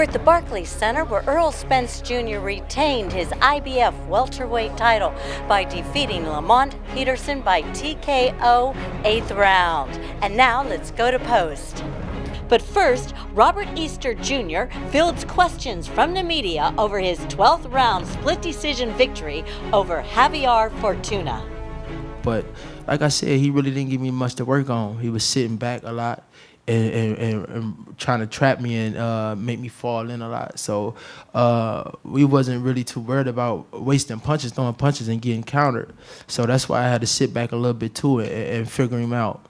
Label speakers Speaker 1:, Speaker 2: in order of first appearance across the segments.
Speaker 1: We're at the Barclays Center where Errol Spence Jr. retained his IBF welterweight title by defeating Lamont Peterson by TKO 8th round. And now let's go to post. But first, Robert Easter Jr. fields questions from the media over his 12th round split decision victory over Javier Fortuna.
Speaker 2: But like I said, he really didn't give me much to work on. He was sitting back a lot and trying to trap me and make me fall in a lot. So we wasn't really too worried about wasting punches, throwing punches, and getting countered. So that's why I had to sit back a little bit too and figure him out.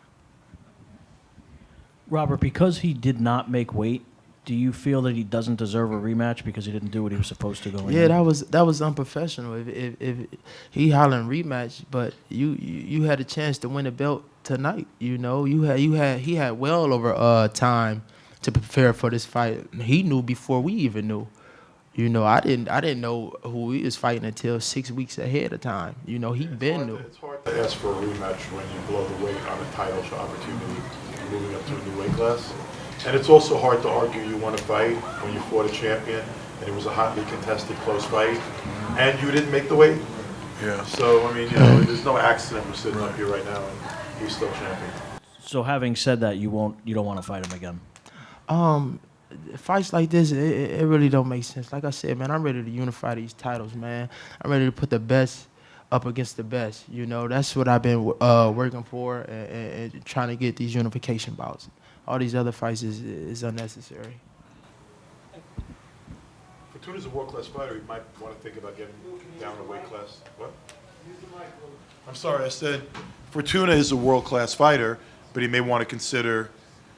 Speaker 3: Robert, because he did not make weight, do you feel that he doesn't deserve a rematch because he didn't do what he was supposed to going in?
Speaker 2: Yeah, that was unprofessional. If he hollering rematch, but you had a chance to win the belt tonight. You know, he had well over time to prepare for this fight. He knew before we even knew. You know, I didn't know who he was fighting until 6 weeks ahead of time. You know, he knew.
Speaker 4: It's hard to ask for a rematch when you blow the weight on a title shot opportunity, moving up to a new weight class. And it's also hard to argue you won a fight when you fought a champion and it was a hotly contested close fight and you didn't make the weight.
Speaker 5: Yeah.
Speaker 4: So, I mean, you know, there's no accident we're sitting up here right now and he's still champion.
Speaker 3: So having said that, you don't want to fight him again?
Speaker 2: Fights like this, it really don't make sense. Like I said, man, I'm ready to unify these titles, man. I'm ready to put the best up against the best. You know, that's what I've been working for and trying to get these unification bouts. All these other fights is unnecessary.
Speaker 4: Fortuna's a world-class fighter. He might want to think about getting down a weight class. What? I'm sorry, I said Fortuna is a world-class fighter, but he may want to consider,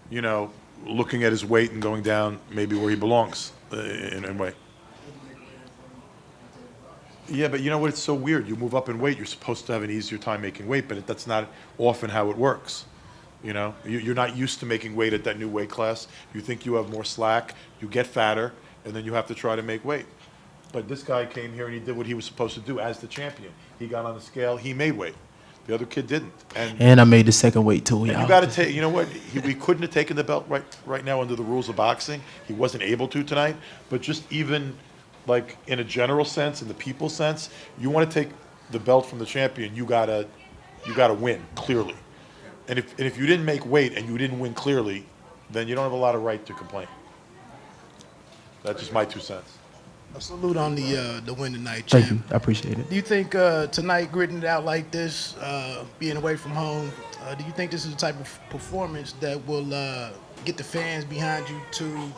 Speaker 4: you know, looking at his weight and going down maybe where he belongs in weight. Yeah, but you know what? It's so weird. You move up in weight, you're supposed to have an easier time making weight, but that's not often how it works. You know, you're not used to making weight at that new weight class. You think you have more slack, you get fatter, and then you have to try to make weight. But this guy came here and he did what he was supposed to do as the champion. He got on the scale, he made weight. The other kid didn't.
Speaker 2: And I made the second weight too.
Speaker 4: You got to take. You know what? We couldn't have taken the belt right now under the rules of boxing. He wasn't able to tonight. But just even like in a general sense, in the people sense, you want to take the belt from the champion. You gotta win clearly. And if you didn't make weight and you didn't win clearly, then you don't have a lot of right to complain. That's just my 2 cents.
Speaker 6: A salute on the win tonight, champ.
Speaker 2: Thank you. I appreciate it.
Speaker 6: Do you think tonight, gritting it out like this, being away from home, do you think this is the type of performance that will get the fans behind you to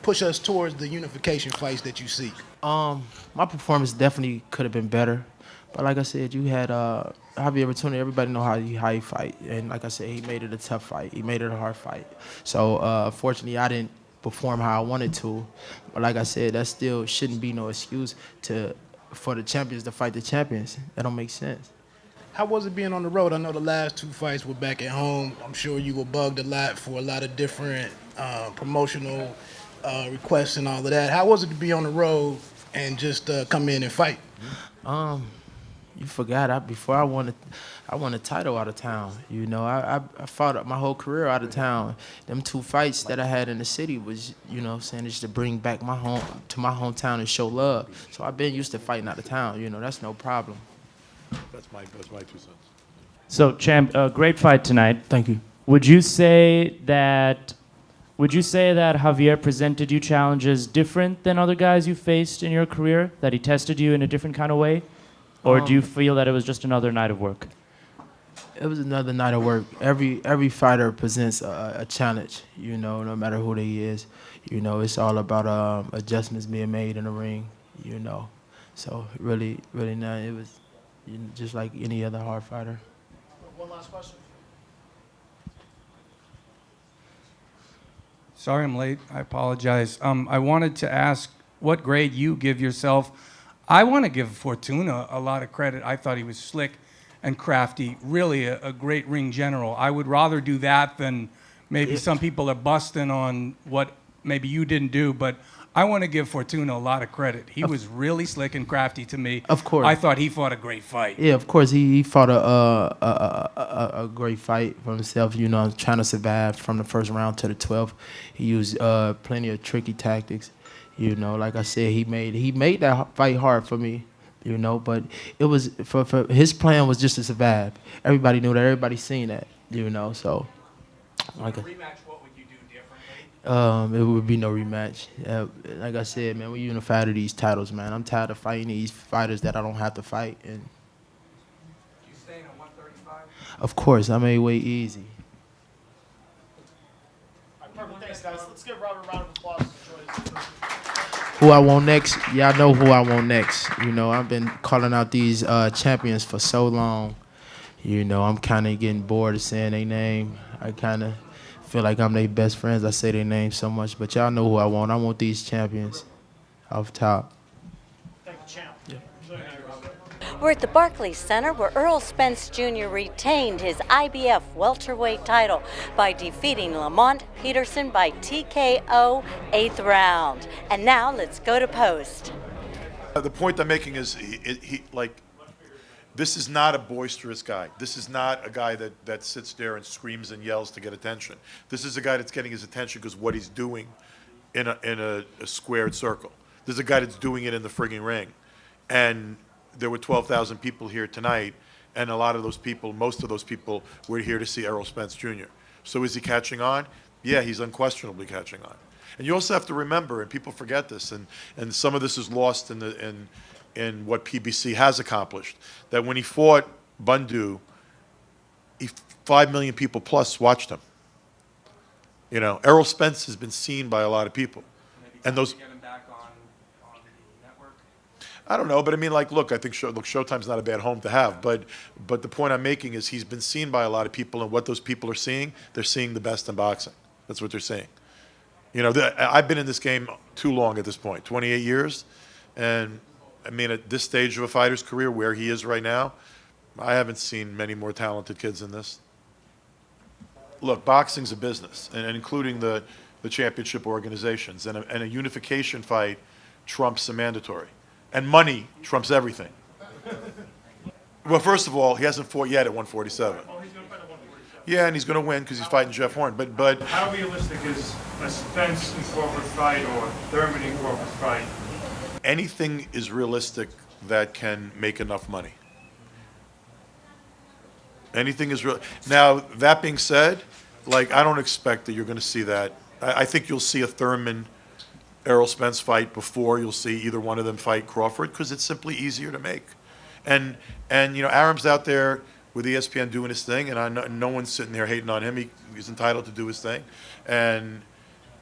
Speaker 6: push us towards the unification fights that you seek?
Speaker 2: My performance definitely could have been better. But like I said, you had Javier Fortuna. Everybody know how he fight, and like I said, he made it a tough fight. He made it a hard fight. So fortunately, I didn't perform how I wanted to. But like I said, that still shouldn't be no excuse for the champions to fight the champions. That don't make sense.
Speaker 6: How was it being on the road? I know the last 2 fights were back at home. I'm sure you were bugged a lot for a lot of different promotional requests and all of that. How was it to be on the road and just come in and fight?
Speaker 2: You forgot, before I won a title out of town. You know, I fought my whole career out of town. Them 2 fights that I had in the city was, you know, saying just to bring back my hometown and show love. So I've been used to fighting out of town. You know, that's no problem.
Speaker 4: That's my 2 cents.
Speaker 7: So, champ, great fight tonight.
Speaker 2: Thank you.
Speaker 7: Would you say that Javier presented you challenges different than other guys you faced in your career? That he tested you in a different kind of way? Or do you feel that it was just another night of work?
Speaker 2: It was another night of work. Every fighter presents a challenge, you know, no matter who they is. You know, it's all about adjustments being made in the ring, you know. So really not. It was just like any other hard fighter.
Speaker 6: One last question.
Speaker 8: Sorry I'm late. I apologize. I wanted to ask what grade you give yourself. I want to give Fortuna a lot of credit. I thought he was slick and crafty, really a great ring general. I would rather do that than maybe some people are busting on what maybe you didn't do, but I want to give Fortuna a lot of credit. He was really slick and crafty to me.
Speaker 2: Of course.
Speaker 8: I thought he fought a great fight.
Speaker 2: Yeah, of course, he fought a great fight for himself. You know, trying to survive from the first round to the 12th. He used plenty of tricky tactics. You know, like I said, he made that fight hard for me. You know, but it was for his plan was just to survive. Everybody knew that. Everybody seen that. You know, so like.
Speaker 8: Rematch, what would you do differently?
Speaker 2: It would be no rematch. Like I said, man, we unified to these titles, man. I'm tired of fighting these fighters that I don't have to fight. And
Speaker 8: You staying at 135?
Speaker 2: of course, I made way easy.
Speaker 6: Perfect. Thanks, guys. Let's give Robert a round of applause.
Speaker 2: Who I want next? Y'all know who I want next. You know, I've been calling out these champions for so long. You know, I'm kind of getting bored of saying their name. I kind of feel like I'm their best friends. I say their name so much, but y'all know who I want. I want these champions off top.
Speaker 6: Thank you, champ.
Speaker 1: We're at the Barclays Center where Errol Spence Jr. retained his IBF welterweight title by defeating Lamont Peterson by TKO 8th round. And now let's go to post.
Speaker 4: The point I'm making is this is not a boisterous guy. This is not a guy that sits there and screams and yells to get attention. This is a guy that's getting his attention because what he's doing in a squared circle. This is a guy that's doing it in the frigging ring. And there were 12,000 people here tonight, and a lot of those people, most of those people, were here to see Errol Spence Jr. So is he catching on? Yeah, he's unquestionably catching on. And you also have to remember, and people forget this, and some of this is lost in what PBC has accomplished, that when he fought Bundu, 5 million people plus watched him. You know, Errol Spence has been seen by a lot of people. And those.
Speaker 8: Get him back on the network?
Speaker 4: I don't know, but I mean, like, look, I think Showtime's not a bad home to have, but the point I'm making is he's been seen by a lot of people, and what those people are seeing, they're seeing the best in boxing. That's what they're seeing. You know, I've been in this game too long at this point, 28 years, and I mean, at this stage of a fighter's career, where he is right now, I haven't seen many more talented kids than this. Look, boxing's a business, and including the championship organizations, and a unification fight trumps a mandatory. And money trumps everything. Well, first of all, he hasn't fought yet at 147.
Speaker 5: Oh, he's going to fight at 147.
Speaker 4: Yeah, and he's going to win because he's fighting Jeff Horn. But
Speaker 5: How realistic is a Spence and Crawford fight or Thurman and Crawford fight?
Speaker 4: anything is realistic that can make enough money. Anything is real. Now, that being said, like, I don't expect that you're going to see that. I think you'll see a Thurman Errol Spence fight before you'll see either one of them fight Crawford, because it's simply easier to make. And you know, Aram's out there with ESPN doing his thing, and no one's sitting there hating on him. He's entitled to do his thing, and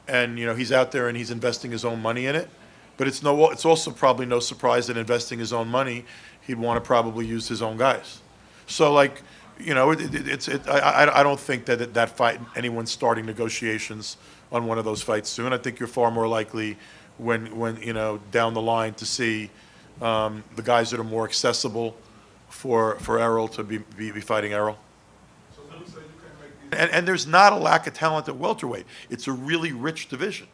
Speaker 4: you know, he's out there and he's investing his own money in it. But it's also probably no surprise that investing his own money, he'd want to probably use his own guys. So, like, you know, I don't think that fight, anyone's starting negotiations on one of those fights soon. I think you're far more likely when you know, down the line to see the guys that are more accessible for Errol to be fighting Errol. And there's not a lack of talent at welterweight. It's a really rich division.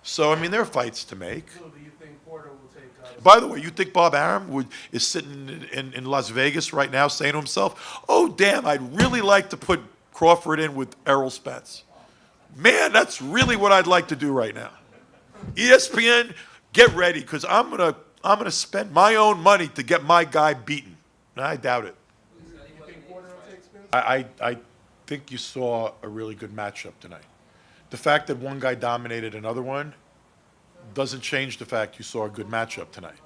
Speaker 4: So, I mean, there are fights to make. By the way, you think Bob Arum is sitting in Las Vegas right now saying to himself, oh, damn, I'd really like to put Crawford in with Errol Spence. Man, that's really what I'd like to do right now. ESPN, get ready, because I'm gonna spend my own money to get my guy beaten. I doubt it. I think you saw a really good matchup tonight. The fact that one guy dominated another one doesn't change the fact you saw a good matchup tonight.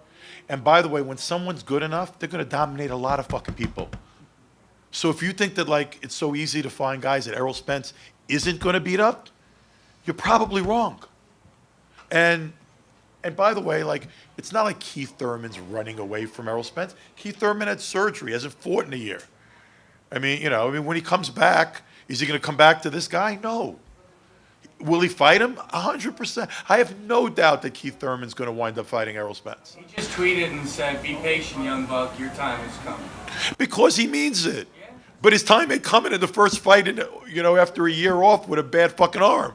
Speaker 4: And by the way, when someone's good enough, they're going to dominate a lot of fucking people. So if you think that, like, it's so easy to find guys that Errol Spence isn't going to beat up, you're probably wrong. And by the way, like, it's not like Keith Thurman's running away from Errol Spence. Keith Thurman had surgery, hasn't fought in a year. I mean, when he comes back, is he going to come back to this guy? No. Will he fight him? 100%. I have no doubt that Keith Thurman's going to wind up fighting Errol Spence.
Speaker 9: He just tweeted and said, "Be patient, young buck. Your time is coming."
Speaker 4: Because he means it. Yeah. But his time ain't coming in the first fight, after a year off with a bad fucking arm.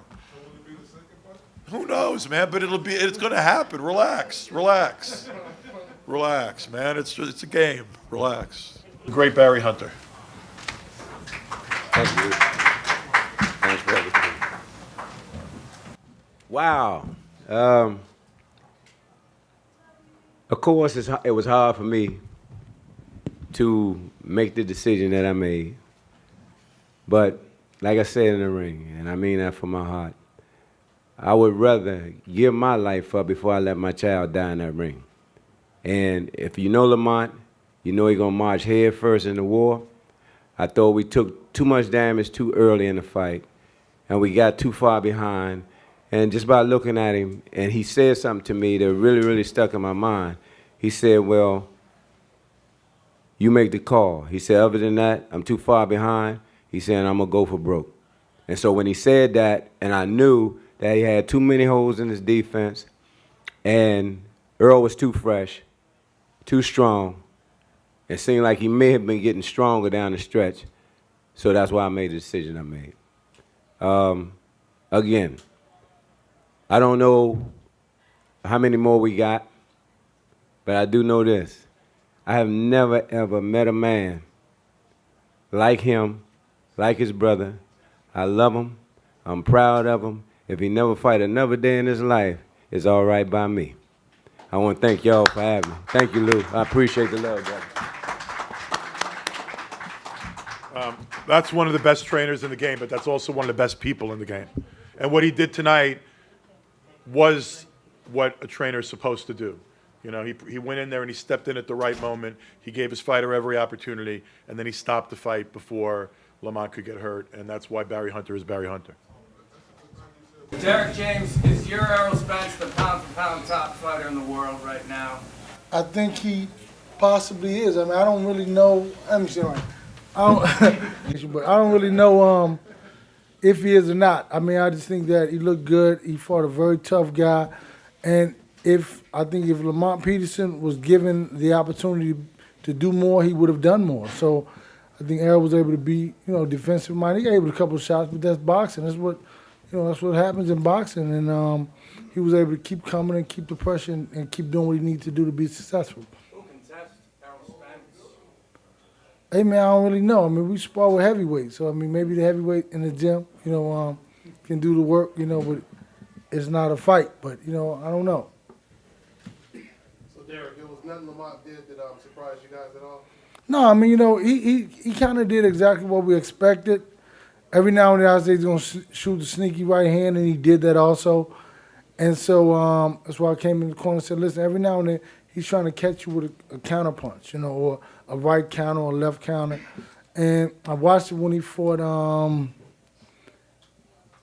Speaker 4: Who knows, man? But it's going to happen. Relax, man. It's a game. Relax. The great Barry Hunter.
Speaker 10: Thank you. Thanks for everything. Wow. Of course, it was hard for me to make the decision that I made. But like I said in the ring, and I mean that from my heart, I would rather give my life up before I let my child die in that ring. And if you know Lamont, you know he's going to march head first in the war. I thought we took too much damage too early in the fight, and we got too far behind. And just by looking at him, and he said something to me that really, really stuck in my mind. He said, well, you make the call. He said, other than that, I'm too far behind. He said, I'm going to go for broke. And so when he said that, and I knew that he had too many holes in his defense, and Earl was too fresh, too strong. It seemed like he may have been getting stronger down the stretch. So that's why I made the decision I made. Again, I don't know how many more we got, but I do know this. I have never, ever met a man like him, like his brother. I love him. I'm proud of him. If he never fight another day in his life, it's all right by me. I want to thank y'all for having me. Thank you, Lou. I appreciate the love, brother.
Speaker 4: That's one of the best trainers in the game, but that's also one of the best people in the game. And what he did tonight was what a trainer is supposed to do. You know, he went in there and he stepped in at the right moment. He gave his fighter every opportunity, and then he stopped the fight before Lamont could get hurt, and that's why Barry Hunter is Barry Hunter.
Speaker 9: Derek James, is your Errol Spence the pound-for-pound top fighter in the world right now?
Speaker 11: I think he possibly is. I mean, I don't really know. Let me see. Right. But I don't really know if he is or not. I mean, I just think that he looked good. He fought a very tough guy, and I think if Lamont Peterson was given the opportunity to do more, he would have done more. So I think Errol was able to be, defensive minded. He gave it a couple of shots, but that's boxing. That's what happens in boxing. And he was able to keep coming and keep the pressure and keep doing what he needs to do to be successful.
Speaker 9: Who can test Errol Spence?
Speaker 11: Hey, man, I don't really know. I mean, we spar with heavyweights. So, I mean, maybe the heavyweight in the gym, can do the work, but it's not a fight. But, I don't know.
Speaker 12: So, Derek, there was nothing Lamont did that surprised you guys at all?
Speaker 11: No, I mean, he kind of did exactly what we expected. Every now and then I say he's going to shoot the sneaky right hand, and he did that also. And so that's why I came in the corner and said, listen, every now and then he's trying to catch you with a counter punch, or a right counter or a left counter. And I watched it when he fought,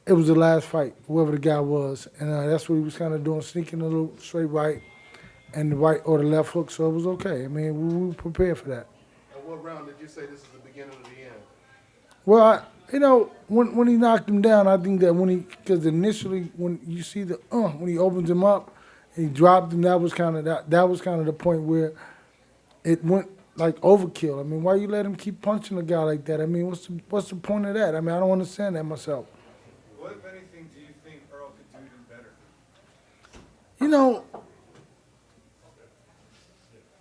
Speaker 11: it was the last fight, whoever the guy was. And that's what he was kind of doing, sneaking a little straight right and the right or the left hook, so it was okay. I mean, we were prepared for that.
Speaker 12: At what round did you say this is the beginning of the end?
Speaker 11: Well, when he knocked him down, I think that because initially when you see when he opens him up, and he dropped him, that was kind of the point where it went like overkill. I mean, why you let him keep punching a guy like that? I mean, what's the point of that? I mean, I don't understand that myself.
Speaker 12: What, if anything, do you think Earl could do even better?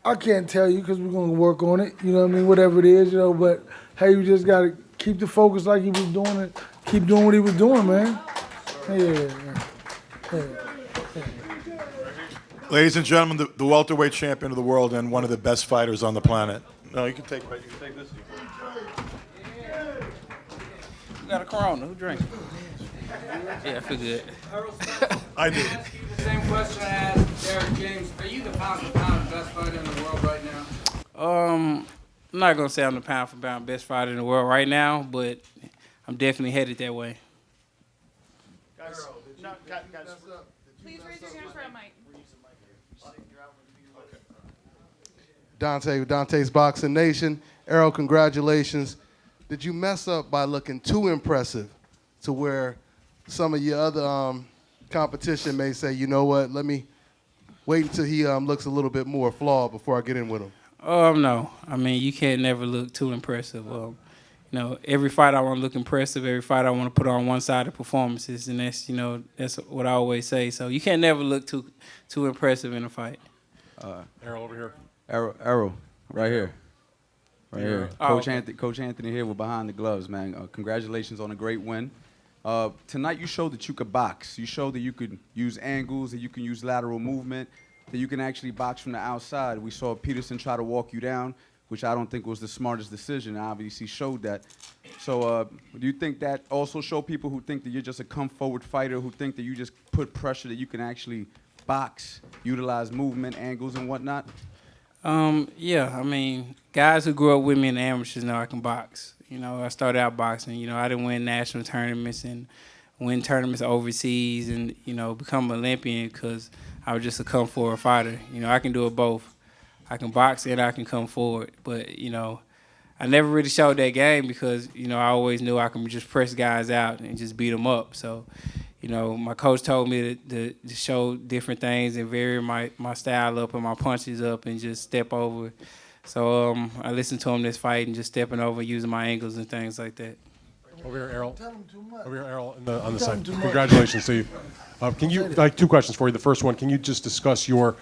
Speaker 11: I can't tell you because we're going to work on it, whatever it is, but hey, you just got to keep the focus like he was doing it. Keep doing what he was doing, man. Yeah.
Speaker 4: Ladies and gentlemen, the welterweight champion of the world and one of the best fighters on the planet. No, you can take this.
Speaker 13: You got a Corona. Who drinks? Yeah, I feel good.
Speaker 4: I do.
Speaker 9: Same question I asked Derek James. Are you the pound-for-pound best fighter in the world right now?
Speaker 13: I'm not going to say I'm the pound-for-pound best fighter in the world right now, but I'm definitely headed that way.
Speaker 6: Guys,
Speaker 14: please raise your hands for a mic.
Speaker 12: Dante's Boxing Nation. Errol, congratulations. Did you mess up by looking too impressive to where some of your other competition may say, you know what, let me wait until he looks a little bit more flawed before I get in with him?
Speaker 13: No. I mean, you can't never look too impressive. every fight I want to look impressive. Every fight I want to put on one-sided performances, and that's that's what I always say. So you can't never look too impressive in a fight.
Speaker 15: Errol over here.
Speaker 16: Errol, right here. Right here.
Speaker 13: Oh,
Speaker 16: Coach Anthony here with Behind the Gloves, man. Congratulations on a great win. Tonight you showed that you could box. You showed that you could use angles, that you can use lateral movement, that you can actually box from the outside. We saw Peterson try to walk you down, which I don't think was the smartest decision. Obviously showed that. So do you think that also show people who think that you're just a come-forward fighter, who think that you just put pressure, that you can actually box, utilize movement, angles, and whatnot?
Speaker 13: Yeah, I mean, guys who grew up with me in the amateurs know I can box. I started out boxing. I didn't win national tournaments and win tournaments overseas and, become an Olympian because I was just a come-forward fighter. I can do it both. I can box and I can come forward. But, I never really showed that game because, I always knew I can just press guys out and just beat them up. So, my coach told me to show different things and vary my style up and my punches up and just step over. So I listened to him this fight and just stepping over, using my angles and things like that.
Speaker 15: Over here, Errol.
Speaker 11: Tell him too much.
Speaker 15: Over here, Errol, on the
Speaker 11: Tell
Speaker 15: side.
Speaker 11: him too much.
Speaker 15: Congratulations to you. Can you, two questions for you. The first one, can you just discuss your,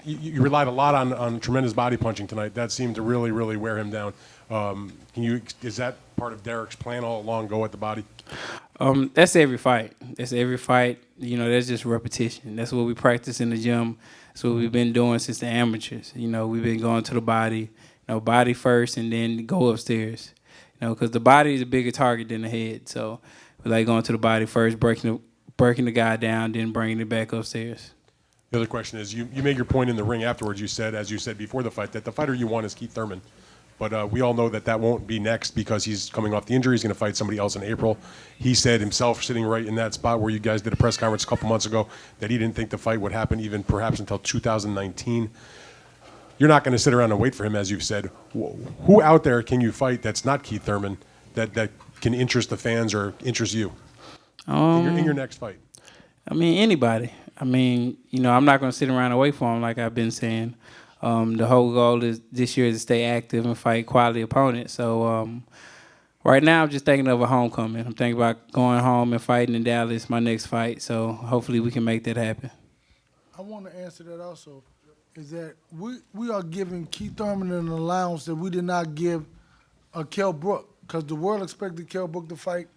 Speaker 15: you relied a lot on tremendous body punching tonight. That seemed to really, really wear him down. Is that part of Derek's plan all along, go at the body?
Speaker 13: That's every fight. That's every fight. That's just repetition. That's what we practice in the gym. That's what we've been doing since the amateurs. We've been going to the body, body first and then go upstairs. Because the body is a bigger target than the head. So we like going to the body first, breaking the guy down, then bringing it back upstairs.
Speaker 15: The other question is, you made your point in the ring afterwards. You said, as you said before the fight, that the fighter you want is Keith Thurman. But we all know that won't be next because he's coming off the injury. He's going to fight somebody else in April. He said himself, sitting right in that spot where you guys did a press conference a couple months ago, that he didn't think the fight would happen even perhaps until 2019. You're not going to sit around and wait for him, as you've said. Who out there can you fight that's not Keith Thurman that can interest the fans or interest you in your next fight?
Speaker 13: I mean, anybody. I mean, I'm not going to sit around and wait for him like I've been saying. The whole goal this year is to stay active and fight quality opponents. So right now I'm just thinking of a homecoming. I'm thinking about going home and fighting in Dallas, my next fight. So hopefully we can make that happen.
Speaker 11: I want to answer that also, is that we are giving Keith Thurman an allowance that we did not give Kell Brook, because the world expected Kell Brook to fight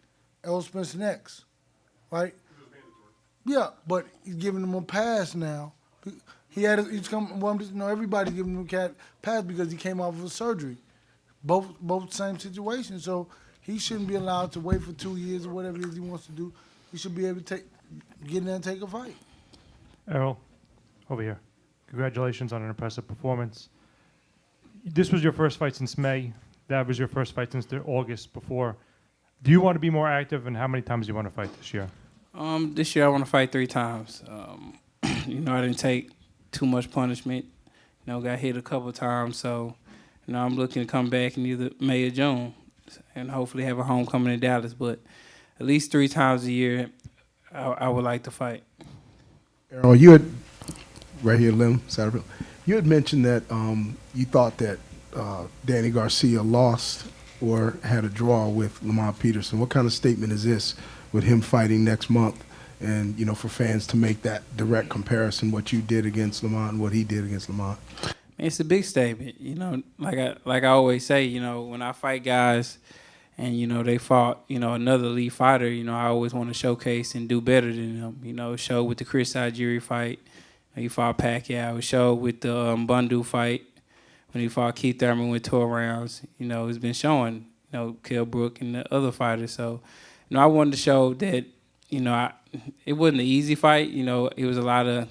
Speaker 11: Errol Spence next, right? Yeah, but he's giving him a pass now. He's come. Well, everybody giving him a pass because he came off of a surgery. Both same situations. So he shouldn't be allowed to wait for 2 years or whatever it is he wants to do. He should be able to get in there and take a fight.
Speaker 17: Errol, over here. Congratulations on an impressive performance. This was your first fight since May. That was your first fight since August before. Do you want to be more active, and how many times do you want to fight this year?
Speaker 13: This year I want to fight 3 times. I didn't take too much punishment. Got hit a couple times, so I'm looking to come back in either May or June and hopefully have a homecoming in Dallas. But at least 3 times a year, I would like to fight.
Speaker 18: Errol, you had right here, Lim Satterfield. You had mentioned that you thought that Danny Garcia lost or had a draw with Lamont Peterson. What kind of statement is this with him fighting next month? And, for fans to make that direct comparison, what you did against Lamont and what he did against Lamont.
Speaker 13: It's a big statement. Like I always say, when I fight guys and, they fought, another elite fighter, I always want to showcase and do better than them. Show with the Kristal fight. He fought Pacquiao. Show with the Bundu fight when he fought Keith Thurman with 12 rounds. It's been showing, Kell Brook and the other fighters. So, I wanted to show that, it wasn't an easy fight. It was a lot of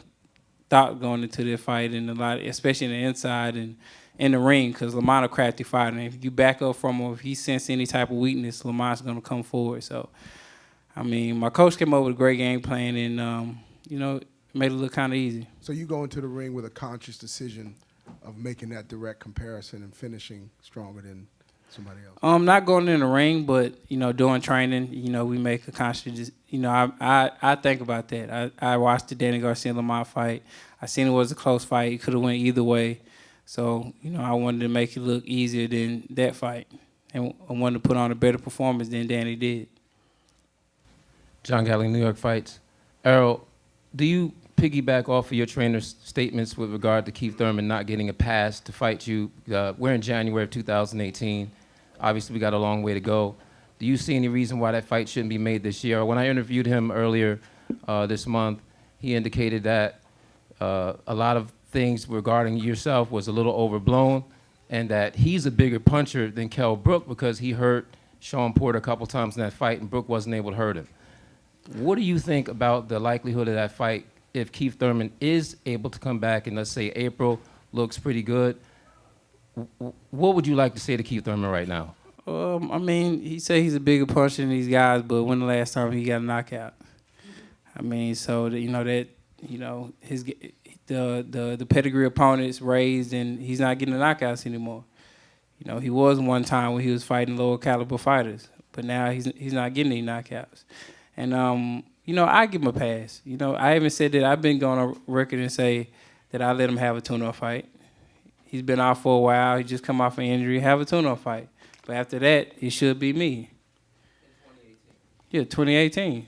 Speaker 13: thought going into the fight and a lot, especially in the inside and in the ring, because Lamont a crafty fighter. And if you back up from him, if he senses any type of weakness, Lamont's going to come forward. So, my coach came up with a great game plan and, made it look kind of easy.
Speaker 18: So you go into the ring with a conscious decision of making that direct comparison and finishing stronger than somebody else?
Speaker 13: Not going in the ring, but, doing training, we make a conscious, I think about that. I watched the Danny Garcia Lamont fight. I seen it was a close fight. It could have went either way. So, I wanted to make it look easier than that fight. and wanted to put on a better performance than Danny did.
Speaker 19: John Galley, New York Fights. Errol, do you piggyback off of your trainer's statements with regard to Keith Thurman not getting a pass to fight you? We're in January of 2018. Obviously, we got a long way to go. Do you see any reason why that fight shouldn't be made this year? When I interviewed him earlier this month, he indicated that a lot of things regarding yourself was a little overblown, and that he's a bigger puncher than Kell Brook because he hurt Sean Porter a couple times in that fight, and Brook wasn't able to hurt him. What do you think about the likelihood of that fight if Keith Thurman is able to come back and, let's say, April looks pretty good? What would you like to say to Keith Thurman right now?
Speaker 13: I mean, he said he's a bigger puncher than these guys, but when the last time he got a knockout? I mean, so his the pedigree opponents raised, and he's not getting the knockouts anymore. You know, he was one time when he was fighting lower caliber fighters, but now he's not getting any knockouts. And I give him a pass. You know, I even said that I've been going on record and say that I let him have a tune-up fight. He's been out for a while. He just come off an injury, have a tune-up fight. But after that, it should be me. In 2018? Yeah, 2018.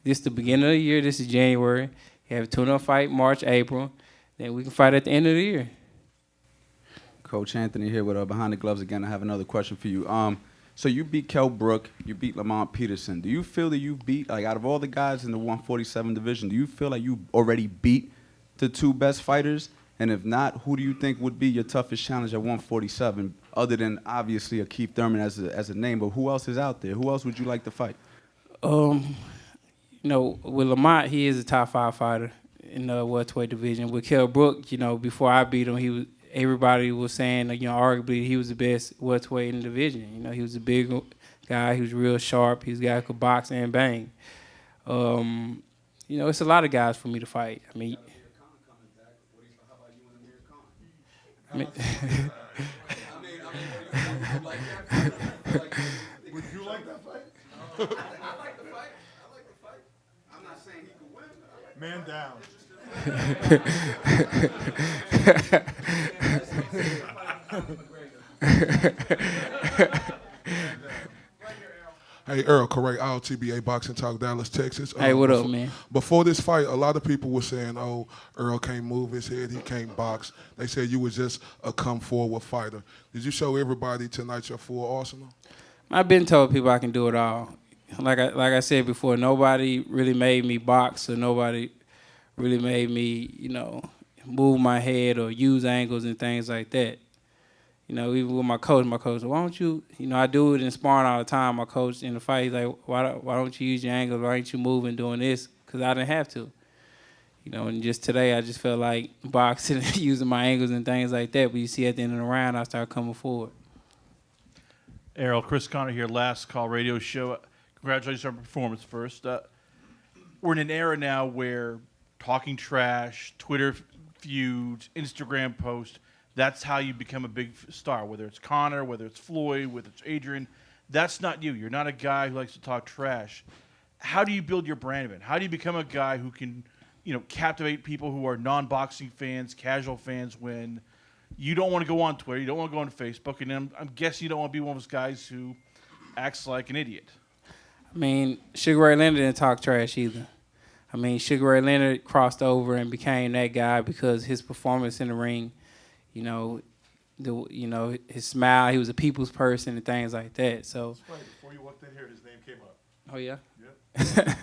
Speaker 13: This is the beginning of the year. This is January. You have a tune-up fight March, April. Then we can fight at the end of the year.
Speaker 16: Coach Anthony here with Behind the Gloves again. I have another question for you. So you beat Kell Brook, you beat Lamont Peterson. Do you feel that you beat, like out of all the guys in the 147 division, do you feel like you already beat the two best fighters? And if not, who do you think would be your toughest challenge at 147, other than obviously a Keith Thurman as a name, but who else is out there? Who else would you like to fight?
Speaker 13: With Lamont, he is a top 5 fighter in the welterweight division. With Kell Brook, before I beat him, everybody was saying, arguably he was the best welterweight in the division. He was a big guy. He was real sharp. He was a guy who could box and bang. It's a lot of guys for me to fight. Would
Speaker 12: you like that fight? I like the fight. I'm not saying he could win. Man down.
Speaker 20: Hey, Errol, correct. TBA Boxing Talk, Dallas, Texas.
Speaker 13: Hey, what up, man?
Speaker 20: Before this fight, a lot of people were saying, oh, Errol can't move his head, he can't box. They said you was just a come-forward fighter. Did you show everybody tonight your full arsenal?
Speaker 13: I've been told people I can do it all. Like I said before, nobody really made me box, or nobody really made me, move my head or use angles and things like that. Even with my coach, why don't you, I do it in sparring all the time. My coach in the fight, he's like, why don't you use your angles? Why ain't you moving, doing this? Because I didn't have to. And just today, I just felt like boxing and using my angles and things like that. But you see at the end of the round, I start coming forward.
Speaker 21: Errol, Chris Connor here, Last Call Radio Show. Congratulations on your performance first. We're in an era now where talking trash, Twitter feuds, Instagram posts, that's how you become a big star, whether it's Connor, whether it's Floyd, whether it's Adrian. That's not you. You're not a guy who likes to talk trash. How do you build your brand of it? How do you become a guy who can, captivate people who are non-boxing fans, casual fans, when you don't want to go on Twitter, you don't want to go on Facebook, and I'm guessing you don't want to be one of those guys who acts like an idiot?
Speaker 13: Sugar Ray Leonard didn't talk trash either. Sugar Ray Leonard crossed over and became that guy because his performance in the ring, his smile, he was a people's person and things like that. So
Speaker 4: That's right. Before you walked in here, his name came up.
Speaker 13: Oh yeah.
Speaker 4: Yep.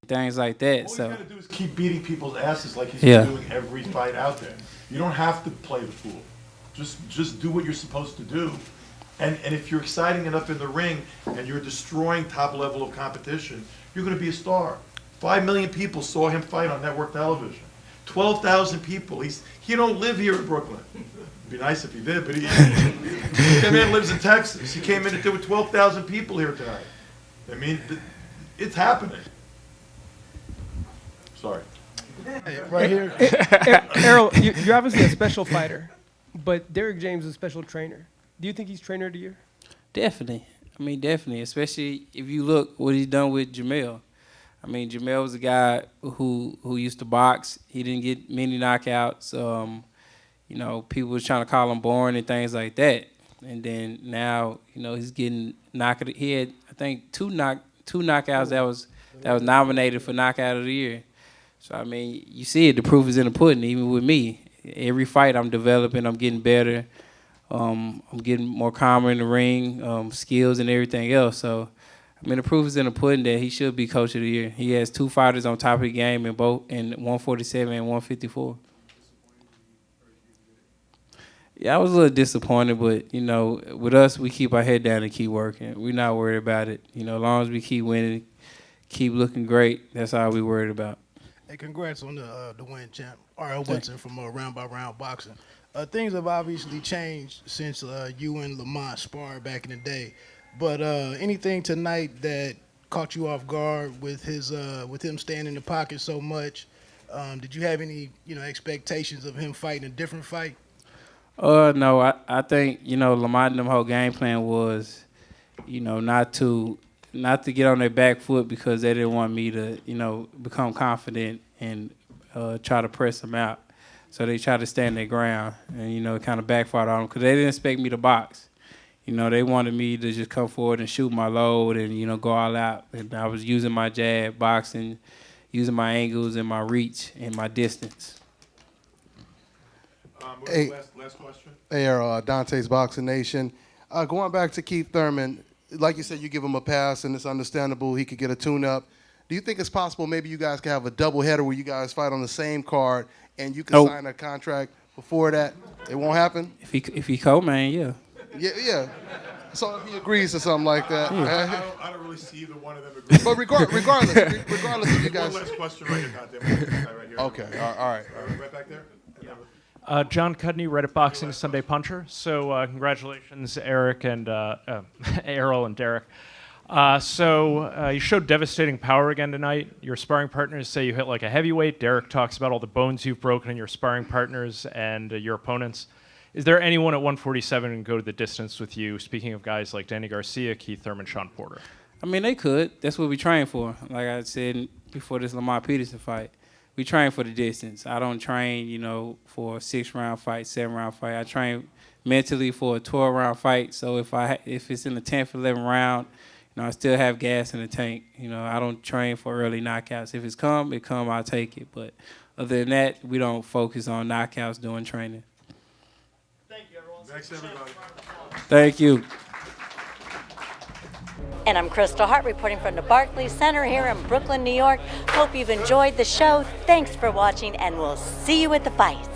Speaker 13: Things like that.
Speaker 4: All
Speaker 13: So
Speaker 4: you gotta do is keep beating people's asses like he's
Speaker 13: Yeah.
Speaker 4: been doing every fight out there. You don't have to play the fool. Just do what you're supposed to do. And if you're exciting enough in the ring and you're destroying top level of competition, you're gonna be a star. 5 million people saw him fight on network television. 12,000 people. He don't live here in Brooklyn. It'd be nice if he did, but the man lives in Texas. He came in and there were 12,000 people here tonight. It's happening. Sorry.
Speaker 6: Right here.
Speaker 22: Errol, you're obviously a special fighter, but Derrick James is a special trainer. Do you think he's trainer of the year?
Speaker 13: Definitely. Definitely. Especially if you look what he's done with Jamel. Jamel was a guy who used to box. He didn't get many knockouts. People was trying to call him boring and things like that. And then now, you know, he's getting knocked. He had, I think, two knockouts that was nominated for knockout of the year. So I mean, you see it. The proof is in the pudding. Even with me, every fight I'm developing, I'm getting better. I'm getting more calmer in the ring, skills and everything else. So I mean, the proof is in the pudding that he should be coach of the year. He has 2 fighters on top of the game in 147 and 154. Yeah, I was a little disappointed, but, you know, with us, we keep our head down and keep working. We're not worried about it. You know, as long as we keep winning, keep looking great, that's all we worried about.
Speaker 6: Hey, congrats on the win, champ. Errol Woodson from Round by Round Boxing. Things have obviously changed since you and Lamont sparred back in the day. But anything tonight that caught you off guard with him staying in the pocket so much? Did you have any expectations of him fighting a different fight?
Speaker 13: No, I think, you know, Lamont and them whole game plan was, you know, not to get on their back foot because they didn't want me to, you know, become confident and try to press them out. So they tried to stand their ground, and, you know, it kind of backfired on them because they didn't expect me to box. You know, they wanted me to just come forward and shoot my load and, you know, go all out. And I was using my jab, boxing, using my angles and my reach and my distance.
Speaker 12: Hey,
Speaker 4: last question.
Speaker 12: Hey, Dante's Boxing Nation. Going back to Keith Thurman, like you said, you give him a pass, and it's understandable he could get a tune-up. Do you think it's possible maybe you guys could have a doubleheader where you guys fight on the same card and you can sign a contract before that? It won't happen?
Speaker 13: If he co-man, yeah.
Speaker 12: Yeah. So if he agrees to something like that.
Speaker 4: Yeah. I don't really see either one of them agreeing.
Speaker 12: But regardless of you guys.
Speaker 4: One last question right here, Dante. Right here.
Speaker 12: Okay, all right.
Speaker 4: Right back there?
Speaker 3: John Cudney, Reddit Boxing Sunday Puncher. So congratulations, Eric and Errol and Derek. You showed devastating power again tonight. Your sparring partners say you hit like a heavyweight. Derek talks about all the bones you've broken in your sparring partners and your opponents. Is there anyone at 147 who can go to the distance with you? Speaking of guys like Danny Garcia, Keith Thurman, Sean Porter.
Speaker 13: I mean, they could. That's what we train for. Like I said before this Lamont Peterson fight, we train for the distance. I don't train, you know, for a 6-round fight, 7-round fight. I train mentally for a 12-round fight. So if it's in the 10th, 11th round, you know, I still have gas in the tank. You know, I don't train for early knockouts. If it come, I'll take it. But other than that, we don't focus on knockouts during training.
Speaker 4: Thank you, everyone. Thanks, everybody.
Speaker 13: Thank you.
Speaker 1: And I'm Kristal Hart reporting from the Barclays Center here in Brooklyn, New York. Hope you've enjoyed the show. Thanks for watching, and we'll see you at the fight.